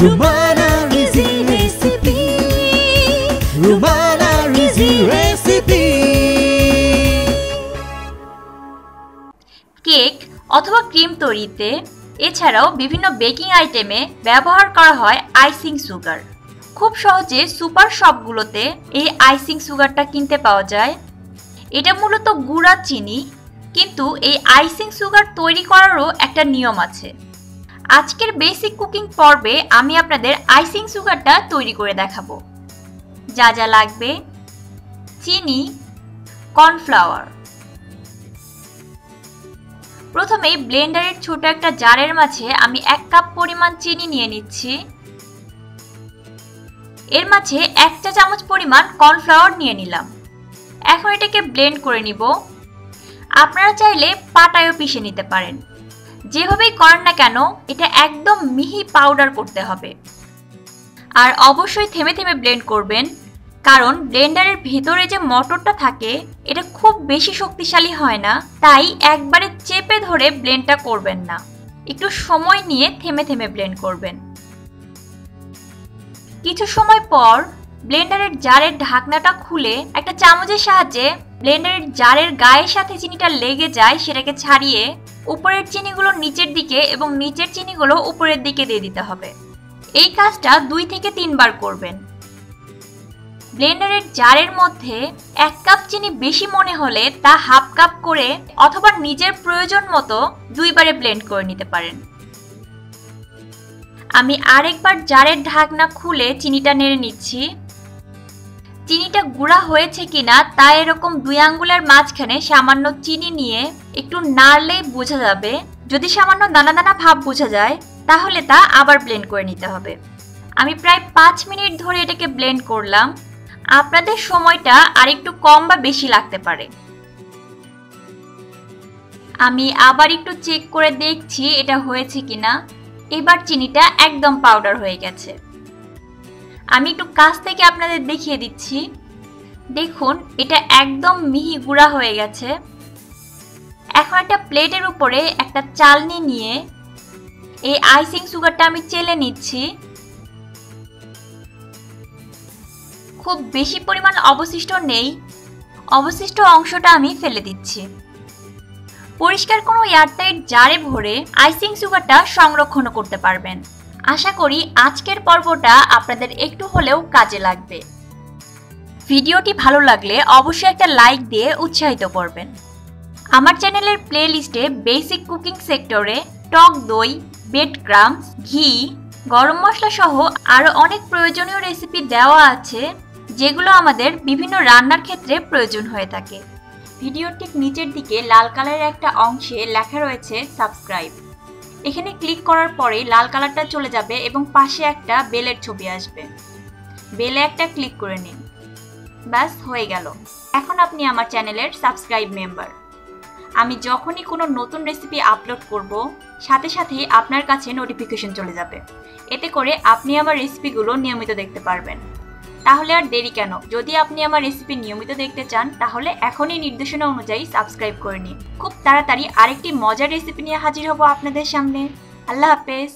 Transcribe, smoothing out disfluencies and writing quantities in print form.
Rumana Rizzi Recipe, Rumana Rizzi Recipe। Cake অথবা cream তৈরিতে এছাড়াও বিভিন্ন বেকিং আইটেমে ব্যবহার করা হয় আইসিং সুগার। খুব সহজে সুপার শপগুলোতে এই আইসিং সুগারটা কিনতে পাওয়া যায়। এটা মূলত গুঁড়া চিনি, কিন্তু এই আইসিং সুগার তৈরি করারও একটা নিয়ম আছে। আজকের বেসিক কুকিং পর্বে আমি আপনাদের আইসিং সুগারটা তৈরি করে দেখাবো। যা যা লাগবে: চিনি, কর্নফ্লাওয়ার। প্রথমেই ব্লেন্ডারের ছোট একটা জারের মাঝে আমি 1 কাপ পরিমাণ চিনি নিয়ে নিচ্ছি। এর মাঝে 1 চা চামচ পরিমাণ কর্নফ্লাওয়ার নিয়ে নিলাম। এখন এটাকে ব্লেন্ড করে নিব। আপনারা চাইলে পাটায়ও পিষে নিতে পারেন। যেভাবেই করেন না কেন, এটা একদম মিহি পাউডার করতে হবে। আর অবশ্যই থেমে থেমে ব্লেন্ড করবেন, কারণ ব্লেন্ডারের ভিতরে যে মোটরটা থাকে এটা খুব বেশি শক্তিশালী হয় না, তাই একবারে চেপে ধরে ব্লেন্ডটা করবেন না। একটু সময় নিয়ে থেমে থেমে ব্লেন্ড করবেন। কিছু সময় পর ব্লেন্ডারের জারের ঢাকনাটা খুলে একটা চামচের সাহায্যে ব্লেন্ডারের জারের গায়ের সাথে চিনিটা লেগে যায় সেটাকে ছাড়িয়ে উপরের চিনিগুলো নিচের দিকে এবং নিচের চিনিগুলো উপরের দিকে দিয়ে দিতে হবে। এই কাজটা 2 থেকে 3 বার করবেন। ব্লেন্ডারের জারের মধ্যে 1 কাপ চিনি বেশি মনে হলে তা হাফ কাপ করে অথবা নিজের প্রয়োজন মতো 2 বারে ব্লেন্ড করে নিতে পারেন। আমি আরেকবার জারের ঢাকনা খুলে চিনিটা নেড়ে নিচ্ছি। চিনিটা গুঁড়া হয়েছে কিনা তা এরকম 2 আঙ্গুলের মাঝখানে সামান্য চিনি নিয়ে একটু নাড়লেই বোঝা যাবে। যদি সামান্য দানা দানা ভাব বোঝা যায় তাহলে তা আবার ব্লেন্ড করে নিতে হবে। আমি প্রায় 5 মিনিট ধরে এটাকে ব্লেন্ড করলাম। আপনাদের সময়টা আরেকটু কম বা বেশি লাগতে পারে। আমি আবার একটু চেক করে দেখছি এটা হয়েছে কিনা। এবার চিনিটা একদম পাউডার হয়ে গেছে। আমি একটু কাছ থেকে আপনাদের দেখিয়ে দিচ্ছি। দেখুন, এটা একদম মিহি গুঁড়া হয়ে গেছে। এখন একটা প্লেটের উপরে একটা চালনি নিয়ে এই আইসিং সুগারটা আমি চেলে নিচ্ছি। খুব বেশি পরিমাণ অবশিষ্ট নেই, অবশিষ্ট অংশটা আমি ফেলে দিচ্ছি। পরিষ্কার কোনো এয়ারটাইট জারে ভরে আইসিং সুগারটা সংরক্ষণ করতে পারবেন। আশা করি আজকের পর্বটা আপনাদের একটু হলেও কাজে লাগবে। ভিডিওটি ভালো লাগলে অবশ্যই একটা লাইক দিয়ে উৎসাহিত করবেন। আমার চ্যানেলের প্লেলিস্টে বেসিক কুকিং সেক্টরে টক দই, ব্রেড ক্রাম্বস, ঘি, গরম মশলা সহ আরও অনেক প্রয়োজনীয় রেসিপি দেওয়া আছে, যেগুলো আমাদের বিভিন্ন রান্নার ক্ষেত্রে প্রয়োজন হয়ে থাকে। ভিডিওর ঠিক নিচের দিকে লাল কালারের একটা অংশে লেখা রয়েছে সাবস্ক্রাইব। এখানে ক্লিক করার পরেই লাল কালারটা চলে যাবে এবং পাশে একটা বেলের ছবি আসবে। বেলে একটা ক্লিক করে নিন। ব্যাস, হয়ে গেল। এখন আপনি আমার চ্যানেলের সাবস্ক্রাইব মেম্বার। আমি যখনই কোনো নতুন রেসিপি আপলোড করব, সাথে সাথেই আপনার কাছে নোটিফিকেশন চলে যাবে। এতে করে আপনি আমার রেসিপিগুলো নিয়মিত দেখতে পারবেন। তাহলে আর দেরি কেন? যদি আপনি আমার রেসিপি নিয়মিত দেখতে চান তাহলে এখনই নির্দেশনা অনুযায়ী সাবস্ক্রাইব করে নিন। খুব তাড়াতাড়ি আরেকটি মজার রেসিপি নিয়ে হাজির হব আপনাদের সামনে। আল্লাহ হাফেজ।